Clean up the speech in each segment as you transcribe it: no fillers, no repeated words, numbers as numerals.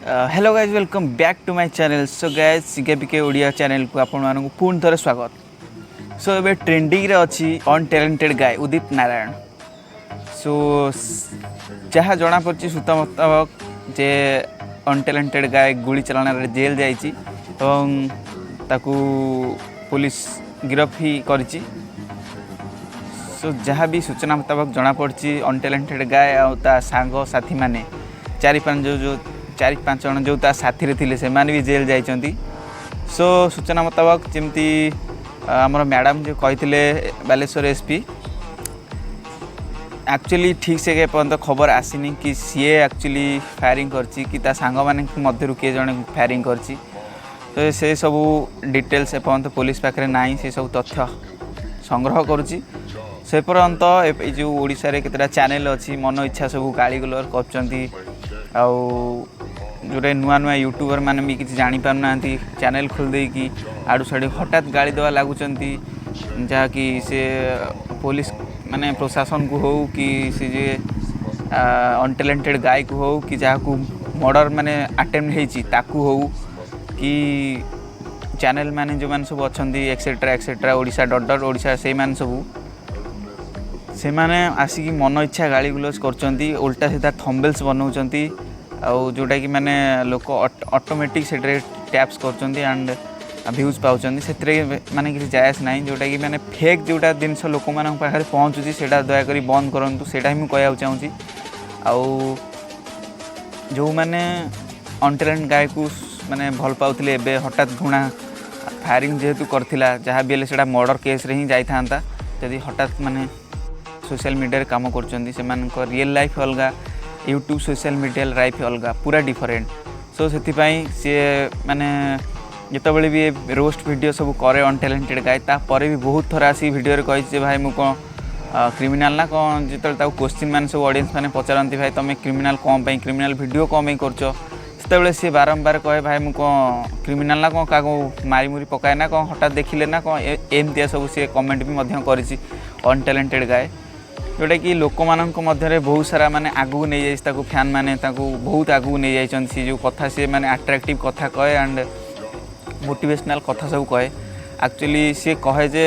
Hello guys welcome back to my channel. So guys C K P K Odia channel को आपण पुणी थोड़े स्वागत। सो ए ट्रेंडिंग रे अच्छी अनटैलेंटेड गाय उदित नारायण। सो जहाँ जना पड़ी सूत्र मुताबक जे अनटैलेंटेड गाय गुली चलाना जेल जाइए ताकू पुलिस गिरफ ही करिछि। सो जहाँ भी सूचना मुताबक जना पड़ी अनटैलेंटेड गाय आ सांग साथी माने चारि पांच जन जो साथी थे से भी जेल जाइछंती। सो सूचना मुताबक जमती आमर मैडम जो कही बालेश्वर एसपी एक्चुअली ठीक से पर्यंत खबर आसीनी कि सी एक्चुअली फायरिंग करछि कि ता सांग माने मध्यरु किए जने फायरिंग करछि। तो से सब डिटेल्स एपर्यंत पुलिस पाखे ना से सब तथ्य संग्रह करुच्ची। से पर्यंत जो ओडिशा रे केतरा चैनल अच्छी मन इच्छा सब गाड़ी गलर करछंती जोटा नुआ नुआ यूट्यूबर मैंने भी किसी जापर ना चैनल खोल देकी आड़ू साड़ू हठात गाड़ी देवा लगुच जहाँकि से पुलिस माने प्रशासन को हो कि से जे अनटैलेंटेड गाय को हो कि जहाँ को मर्डर माने अटेम्प्ट होती ताकू हो कि चैनल माने जो मैंने सब अच्छा etcetera etcetera Odisha daughter Odisha से मैंने सब से मैंने आसिक मन इच्छा गाड़ी गुलज कर उल्टा सीधा थंबनेल्स बनाऊँच आउ जोटा कि माने लोक ऑटोमेटिक से टैप्स करछंती एंड व्यूज पाउछंती से माने किसी जायस ना जोटा कि माने फेक जोटा जिनस लोक मान पाखे पहुँचुची से दयाकोरी बंद करूँ से कहना चाहूँगी। आउ जो मैंने अनटैलेंटेड गाय को माने भल पाउथिले एबे हठात घुणा फायरिंग जेहेतु करथिला जहाँ भी से मर्डर केस रे ही जाई थांता जदि हठात माने सोशल मीडिया काम करछंती से मानक रियल लाइफ अलगा यूट्यूब सोशल मीडिया लाइफ अलगा पूरा डिफरेंट। सो से सी माने जितेबाला भी रोस्ट वीडियो सब करे अनटैलेंटेड गाय तापर भी बहुत थर आसी वीडियो कही भाई मु कौन क्रिमिनाल ना कौन जो क्वेश्चन मैंने सब ऑडियंस मैंने पचारती भाई तुम क्रिमिनाल कौन पर क्रिमिनाल वीडियो कौन कर सी बारंबार कहे भाई मु कौन क्रिमिनाल ना कौन क्या मारी मुरी पकाए ना कौन हठात देखिले ना कौन एमती सब सी कमेंट भी करी अनटैलेंटेड गाय जोटा कि लोक मानक मध्य बहुत सारा माने आगू नहीं जाइए फैन माने बहुत आगू नहीं जाइए सी जो कथा सी माने अट्रैक्टिव कथा कहे एंड मोटिवेशनल कथा सब कहे एक्चुअली सी कहे जे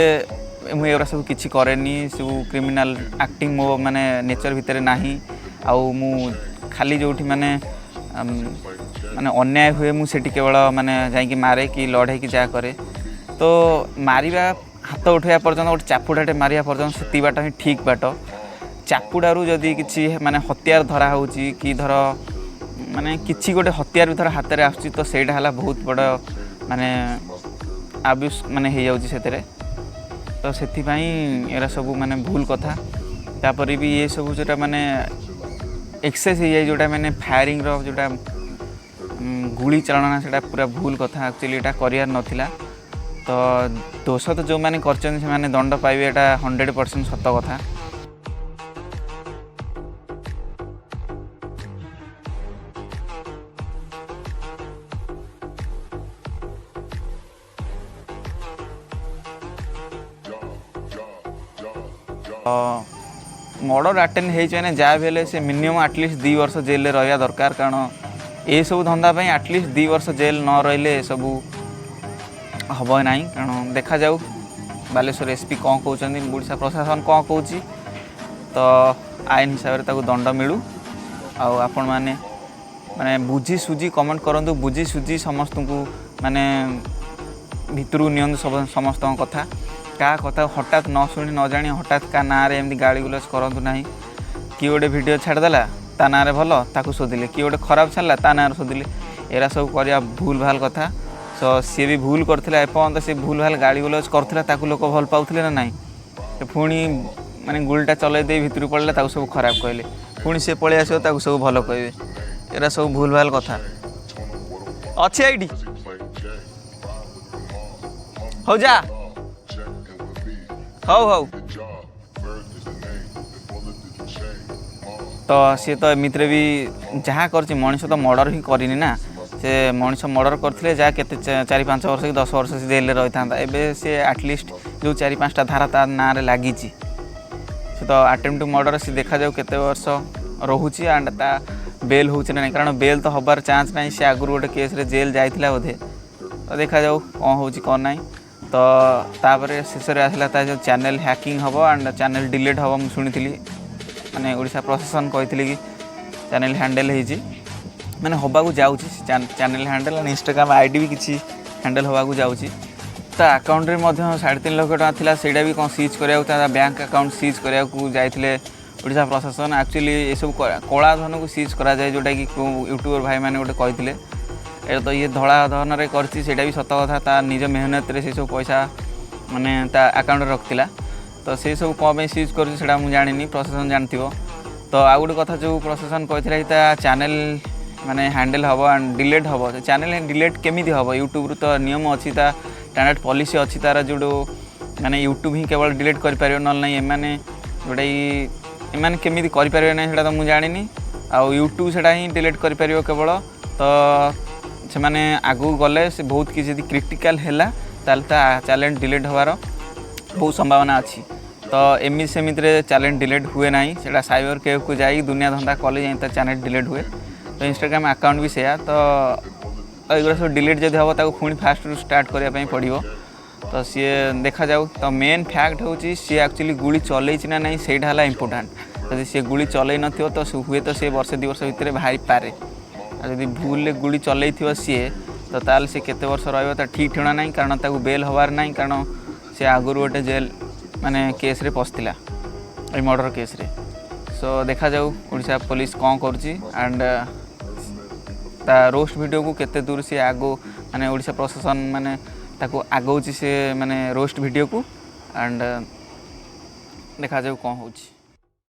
मुझे सब किसी कैनि सब क्रिमिनाल एक्टिंग मो माने नेचर भितर नाही आउ मु खाली जो माने माने अन्याय हुए मुझे केवल माने जाइए मारे कि लड़े कि जहाँ करे तो मारिबा हाथ उठा पर्यटन गोटे चापुड़ाटे मारिया पर्यटन से बाट ही ठीक बाट चापुड़ारू जदि किसी माने हथियार धरा हो कि धर माने किसी गोटे हथियार भी धर हाथ में आसूँ तो सहीटा है बहुत बड़ माने आब्यूज माने हो जाऊँगी से तो से एरा सब माने भूल कथा तापर भी ये सब जोटा माने एक्सेस हो जाए जोटा माने फायरिंग जोटा गुली चलना से पूरा भूल कथा एक्चुअली यहाँ करार नाला। तो दोष तो जो मैंने कर दंड पाइबे एटा 100% सत कथा। मर्डर अटेंड होने जहाँ भी से मिनिमम एटलिस्ट 2 वर्ष जेल रहा दरकार कारण ये सब धंदा एटलिस्ट 2 वर्ष जेल न रही सब हम ना कारण देखा जाऊ बालेश्वर एसपी कौन कहते ओडिशा प्रशासन कौन कौच तो आईन हिसाब से दंड मिलू आपण मैंने माने बुझी सुझी कमेंट करूँ बुझी सुझी समस्त को माने भितर नि समस्त कथा क्या कथा हठात न शुणी न जानी हठात का ना एमती गाड़ी गुलज करूँ ना कि गोटे वीडियो छाड़देला ता ना भल ताकू शोधिले कि गोटे खराब छाड़ा ता ना शोधिले एरा सब करवा भूल भाल कथा। सो सी भी भूल करथिला एपर्यंत से भूल भाल गाड़ी गुलज करथिला ताकू लोक भल पाउथिले ना नहीं पुणी माने गुलटा चलै दे भितर पड़े ताकू सब खराब कहले पुणी से पलि आसो ताकू सब भल कहबे एरा सब भूल भाल कथा अच्छे आईडी हो जा हौ तो सी तो एमित भी जहाँ कर मनीष तो मर्डर ही करनी ना से मनीष मर्डर करते जहाँ के 4-5 वर्ष कि 10 वर्ष से जेल रही था एवं सी एटलिस्ट जो 4-5टा धारा ता ना लगी से तो अटेम्प्ट टू मर्डर से देखा जाऊ केते वर्ष रोचे एंड ता बेल हो ना, कारण बेल तो हबार चान्स ना, सी आगु गोटे केस रे जेल जाइथिला बोधे। तो देखा जाऊ कौन हो कौन ना। तो तापर शेष में आसला जो चैनल हैकिंग हम एंड चैनल डिलीट हम मुझे शुणी माने ओडिशा प्रशासन कहते कि चैनल हैंडल हो मैंने हवाक जाऊँ channel handle and Instagram ID भी किसी हैंडल हवाक जाऊँगी। तो अकाउंट रे 3.5 लाख टका था, ସେଇଟା भी कौन सीज करा बैंक अकाउंट सीज कराया जाते ओडिशा प्रशासन। एक्चुअली ये सब कला धन को सीज करा जाए, जोटा कि यूट्यूबर भाई मैंने गोटे कहते तो ये धड़ा धन रे करछि, सेटा भी सत कथा। ता निज मेहनत रे से सब पैसा माने ता अकाउंट रे रखतिला। तो से सब कौन सीज कर सेटा मुझे जानी, प्रशासन जानथिबो। तो आ गोटे कथा जो प्रशासन कहथिला कि चैनल माने हैंडल हम एंड डिलीट हम। चैनल डिलीट केमिति हम, यूट्यूब तो नियम अच्छी, स्टैंडर्ड पॉलिसी अच्छी तार जो माने यूट्यूब ही केवल डिलीट कर पारियो, न नहीं एमाने जोटा एमाने केमिति कर पारियो ना सेटा तो मुझे जानी। आउ यूट्यूब सेटा ही डिलीट कर पारियो केवल। तो से माने आगु गले से बहुत किसी क्रिटिकल हैला ताल चैनल डिलीट हबार बहुत संभावना अच्छी। तो एमि सेमिति चैनल डिलीट हुए ना, सेटा साइबर केफ को जाई दुनिया धंदा कले जाए चैनल डिलीट हुए। तो इंस्टाग्राम अकाउंट भी सेया। तो एगुरा सब डिलीट जब हम ताको पुणी फास्ट स्टार्ट करने पड़ो। तो सी देखा जाऊ। तो मेन फैक्ट हूँ सी एक्चुअली गुली चलई ना नहीं सेटा है इंपोर्टाट। जब सी गुली चलई न तो हुए तो सी वर्षे 2 वर्ष भितर बाहरी पारे। जदि भूल गुली चलई सी तो ताल सी केते वर्ष रहा ठीक ठिणा ना, कारण ताको बेल हबार ना, कारण सी आगुरी गोटे जेल माने केस रे पसला मर्डर केस रे। सो देखा जाऊ ओडिशा पुलिस कौन करुच्ची एंड ता रोस्ट वीडियो को केते दूर से आगो माने ओडिशा प्रशासन माने ताको आगौची से माने रोस्ट वीडियो को एंड देखा जाऊ कौन होची।